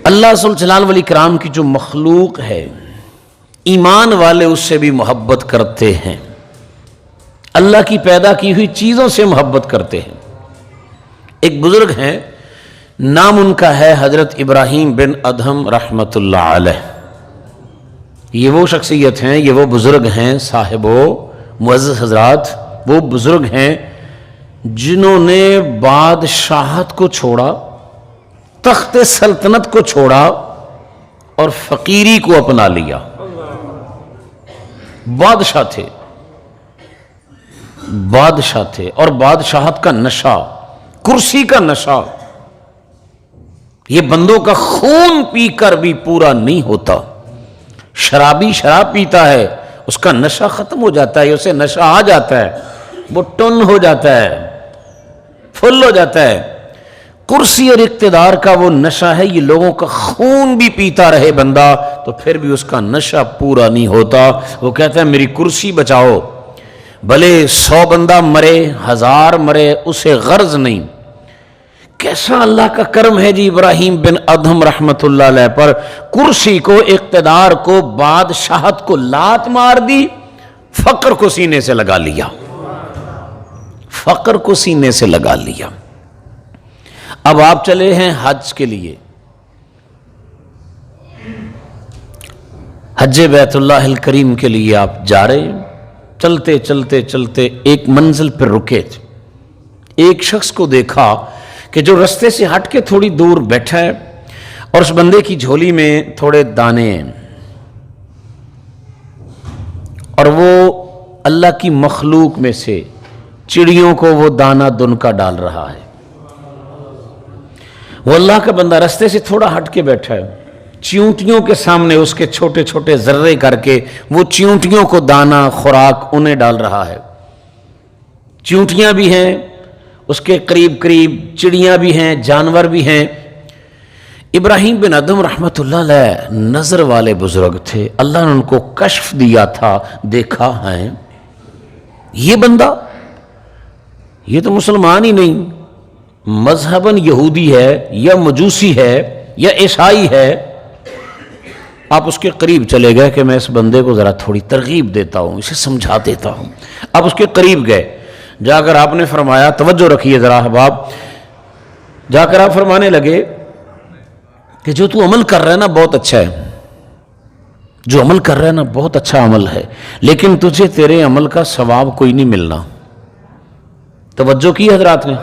اللہ ذو الجلال والاکرام کی جو مخلوق ہے، ایمان والے اس سے بھی محبت کرتے ہیں، اللہ کی پیدا کی ہوئی چیزوں سے محبت کرتے ہیں۔ ایک بزرگ ہیں، نام ان کا ہے حضرت ابراہیم بن ادہم رحمۃ اللہ علیہ۔ یہ وہ شخصیت ہیں، یہ وہ بزرگ ہیں صاحب و معزز حضرات، وہ بزرگ ہیں جنہوں نے بادشاہت کو چھوڑا، تخت سلطنت کو چھوڑا اور فقیری کو اپنا لیا۔ بادشاہ تھے اور بادشاہت کا نشہ، کرسی کا نشہ، یہ بندوں کا خون پی کر بھی پورا نہیں ہوتا۔ شرابی شراب پیتا ہے، اس کا نشہ ختم ہو جاتا ہے، اسے نشہ آ جاتا ہے، وہ ٹن ہو جاتا ہے، فل ہو جاتا ہے۔ کرسی اور اقتدار کا وہ نشہ ہے، یہ لوگوں کا خون بھی پیتا رہے بندہ تو پھر بھی اس کا نشہ پورا نہیں ہوتا۔ وہ کہتا ہے میری کرسی بچاؤ، بھلے 100 بندہ مرے، 1000 مرے، اسے غرض نہیں۔ کیسا اللہ کا کرم ہے جی ابراہیم بن ادہم رحمت اللہ علیہ پر، کرسی کو، اقتدار کو، بادشاہت کو لات مار دی، فقر کو سینے سے لگا لیا، فقر کو سینے سے لگا لیا۔ اب آپ چلے ہیں حج کے لیے، حج بیت اللہ الکریم کے لیے آپ جا رہے ہیں، چلتے چلتے چلتے ایک منزل پر رکے تھے، ایک شخص کو دیکھا کہ جو رستے سے ہٹ کے تھوڑی دور بیٹھا ہے اور اس بندے کی جھولی میں تھوڑے دانے ہیں، اور وہ اللہ کی مخلوق میں سے چڑیوں کو وہ دانہ دن کا ڈال رہا ہے۔ وہ اللہ کا بندہ رستے سے تھوڑا ہٹ کے بیٹھا ہے، چیونٹیوں کے سامنے اس کے چھوٹے چھوٹے ذرے کر کے وہ چیونٹیوں کو دانہ خوراک انہیں ڈال رہا ہے۔ چیونٹیاں بھی ہیں اس کے قریب قریب، چڑیاں بھی ہیں، جانور بھی ہیں۔ ابراہیم بن ادہم رحمت اللہ علیہ نظر والے بزرگ تھے، اللہ نے ان کو کشف دیا تھا، دیکھا ہے یہ بندہ، یہ تو مسلمان ہی نہیں، مذہباً یہودی ہے یا مجوسی ہے یا عیسائی ہے۔ آپ اس کے قریب چلے گئے کہ میں اس بندے کو ذرا تھوڑی ترغیب دیتا ہوں، اسے سمجھا دیتا ہوں۔ آپ اس کے قریب گئے، جا کر آپ نے فرمایا، توجہ رکھیے ذرا احباب، جا کر آپ فرمانے لگے کہ جو تو عمل کر رہا ہے نا بہت اچھا ہے، جو عمل کر رہا ہے نا بہت اچھا عمل ہے، لیکن تجھے تیرے عمل کا ثواب کوئی نہیں ملنا۔ توجہ کی حضرات نے؟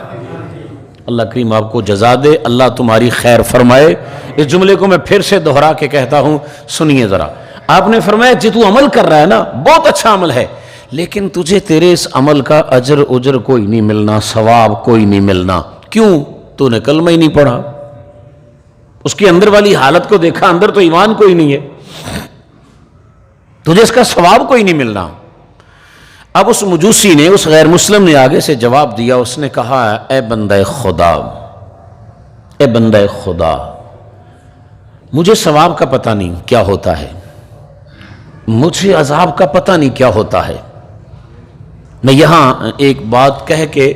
اللہ کریم آپ کو جزا دے، اللہ تمہاری خیر فرمائے۔ اس جملے کو میں پھر سے دہرا کے کہتا ہوں، سنیے ذرا۔ آپ نے فرمایا جو تو عمل کر رہا ہے نا بہت اچھا عمل ہے، لیکن تجھے تیرے اس عمل کا اجر کوئی نہیں ملنا، ثواب کوئی نہیں ملنا۔ کیوں؟ تو نے کلمہ ہی نہیں پڑھا۔ اس کی اندر والی حالت کو دیکھا، اندر تو ایمان کوئی نہیں ہے، تجھے اس کا ثواب کوئی نہیں ملنا۔ اب اس مجوسی نے، اس غیر مسلم نے آگے سے جواب دیا، اس نے کہا اے بندہ خدا، اے بندہ خدا، مجھے ثواب کا پتہ نہیں کیا ہوتا ہے، مجھے عذاب کا پتہ نہیں کیا ہوتا ہے۔ میں یہاں ایک بات کہہ کے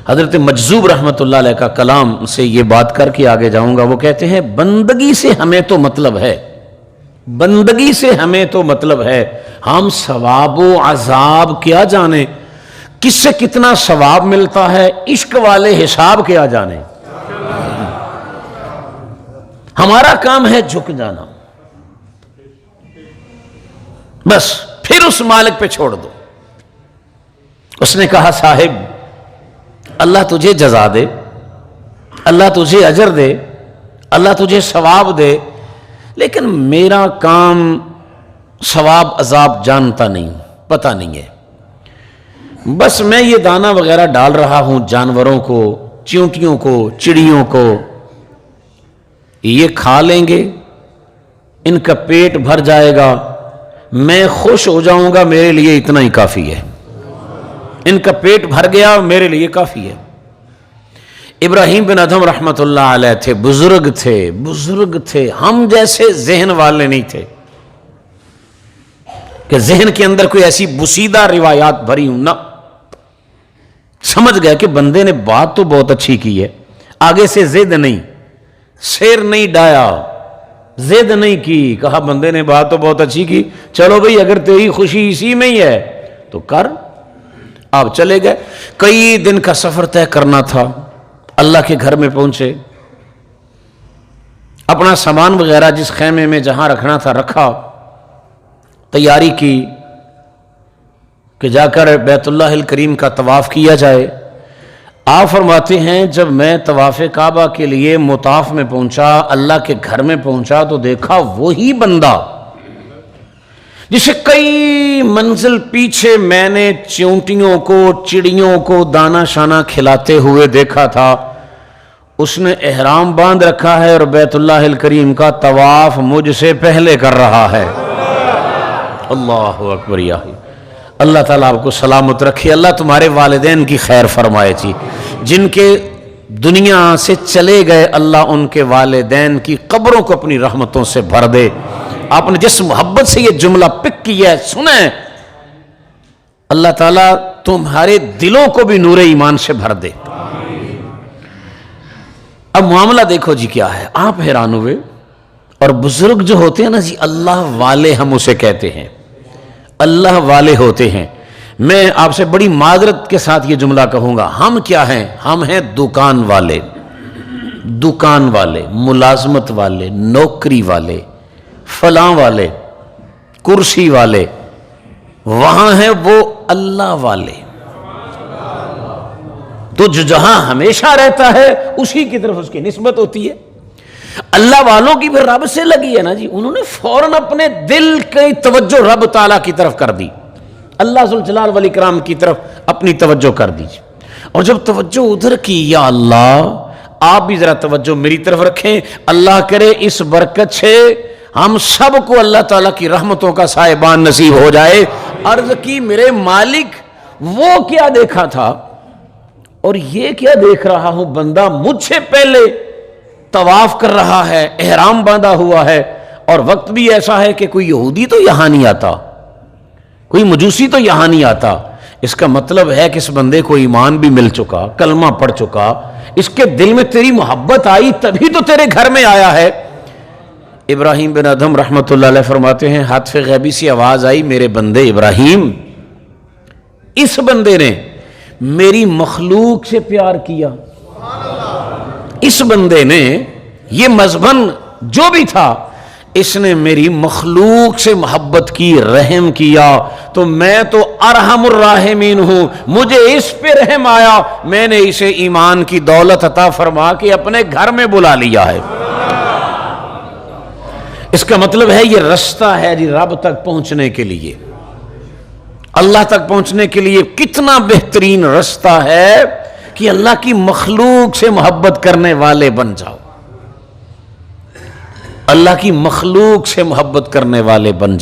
حضرت مجذوب رحمت اللہ علیہ کا کلام سے یہ بات کر کے آگے جاؤں گا۔ وہ کہتے ہیں بندگی سے ہمیں تو مطلب ہے، بندگی سے ہمیں تو مطلب ہے، ہم ثواب و عذاب کیا جانے، کس سے کتنا ثواب ملتا ہے، عشق والے حساب کیا جانے، ہمارا کام ہے جھک جانا، بس پھر اس مالک پہ چھوڑ دو۔ اس نے کہا صاحب اللہ تجھے جزا دے، اللہ تجھے اجر دے، اللہ تجھے ثواب دے، لیکن میرا کام ثواب عذاب جانتا نہیں، پتہ نہیں ہے، بس میں یہ دانہ وغیرہ ڈال رہا ہوں جانوروں کو، چیونٹیوں کو، چڑیوں کو، یہ کھا لیں گے، ان کا پیٹ بھر جائے گا، میں خوش ہو جاؤں گا، میرے لیے اتنا ہی کافی ہے، ان کا پیٹ بھر گیا میرے لیے کافی ہے۔ ابراہیم بن ادہم رحمت اللہ علیہ تھے، بزرگ تھے، ہم جیسے ذہن والے نہیں تھے کہ ذہن کے اندر کوئی ایسی بسیدہ روایات بھری ہوں، نہ سمجھ گئے کہ بندے نے بات تو بہت اچھی کی ہے، آگے سے ضد نہیں، سیر نہیں ڈایا، ضد نہیں کی، کہا بندے نے بات تو بہت اچھی کی، چلو بھئی اگر تیری خوشی اسی میں ہی ہے تو کر۔ آپ چلے گئے، کئی دن کا سفر طے کرنا تھا، اللہ کے گھر میں پہنچے، اپنا سامان وغیرہ جس خیمے میں جہاں رکھنا تھا رکھا، تیاری کی کہ جا کر بیت اللہ الکریم کا طواف کیا جائے۔ آپ فرماتے ہیں جب میں طواف کعبہ کے لیے مطاف میں پہنچا، اللہ کے گھر میں پہنچا تو دیکھا وہی بندہ جسے کئی منزل پیچھے میں نے چیونٹیوں کو، چڑیوں کو دانہ شانہ کھلاتے ہوئے دیکھا تھا، اس نے احرام باندھ رکھا ہے اور بیت اللہ الکریم کا طواف مجھ سے پہلے کر رہا ہے۔ اللہ اکبر۔ اللہ تعالیٰ آپ کو سلامت رکھے، اللہ تمہارے والدین کی خیر فرمائے جی، جن کے دنیا سے چلے گئے اللہ ان کے والدین کی قبروں کو اپنی رحمتوں سے بھر دے۔ آپ نے جس محبت سے یہ جملہ پک کیا ہے سنیں، اللہ تعالیٰ تمہارے دلوں کو بھی نور ایمان سے بھر دے۔ اب معاملہ دیکھو جی کیا ہے، آپ حیران ہوئے، اور بزرگ جو ہوتے ہیں نا جی، اللہ والے ہم اسے کہتے ہیں، اللہ والے ہوتے ہیں۔ میں آپ سے بڑی معذرت کے ساتھ یہ جملہ کہوں گا، ہم کیا ہیں؟ ہم ہیں دکان والے، دکان والے، ملازمت والے، نوکری والے، فلاں والے، کرسی والے، وہاں ہیں وہ اللہ والے۔ تو جو جہاں ہمیشہ رہتا ہے اسی کی طرف اس کی نسبت ہوتی ہے۔ اللہ والوں کی بھی رب سے لگی ہے نا جی، انہوں نے فوراً اپنے دل کی توجہ رب تعالیٰ کی طرف کر دی، اللہ ذوالجلال والاکرام کی طرف اپنی توجہ کر دی، اور جب توجہ ادھر کی، یا اللہ آپ بھی ذرا توجہ میری طرف رکھیں، اللہ کرے اس برکت سے ہم سب کو اللہ تعالیٰ کی رحمتوں کا سائبان نصیب ہو جائے۔ عرض کی میرے مالک وہ کیا دیکھا تھا اور یہ کیا دیکھ رہا ہوں، بندہ مجھ سے پہلے طواف کر رہا ہے، احرام باندھا ہوا ہے، اور وقت بھی ایسا ہے کہ کوئی یہودی تو یہاں نہیں آتا، کوئی مجوسی تو یہاں نہیں آتا۔ اس کا مطلب ہے کہ اس بندے کو ایمان بھی مل چکا، کلمہ پڑھ چکا، اس کے دل میں تیری محبت آئی تبھی تو تیرے گھر میں آیا ہے۔ ابراہیم بن ادھم رحمت اللہ علیہ فرماتے ہیں ہاتف غیبی سی آواز آئی، میرے بندے ابراہیم، اس بندے نے میری مخلوق سے پیار کیا، اس بندے نے یہ مذہباً جو بھی تھا اس نے میری مخلوق سے محبت کی، رحم کیا، تو میں تو ارحم الراحمین ہوں، مجھے اس پہ رحم آیا، میں نے اسے ایمان کی دولت عطا فرما کے اپنے گھر میں بلا لیا ہے۔ اس کا مطلب ہے یہ رستہ ہے جی رب تک پہنچنے کے لیے، اللہ تک پہنچنے کے لیے کتنا بہترین رستہ ہے کہ اللہ کی مخلوق سے محبت کرنے والے بن جاؤ، اللہ کی مخلوق سے محبت کرنے والے بن جاؤ۔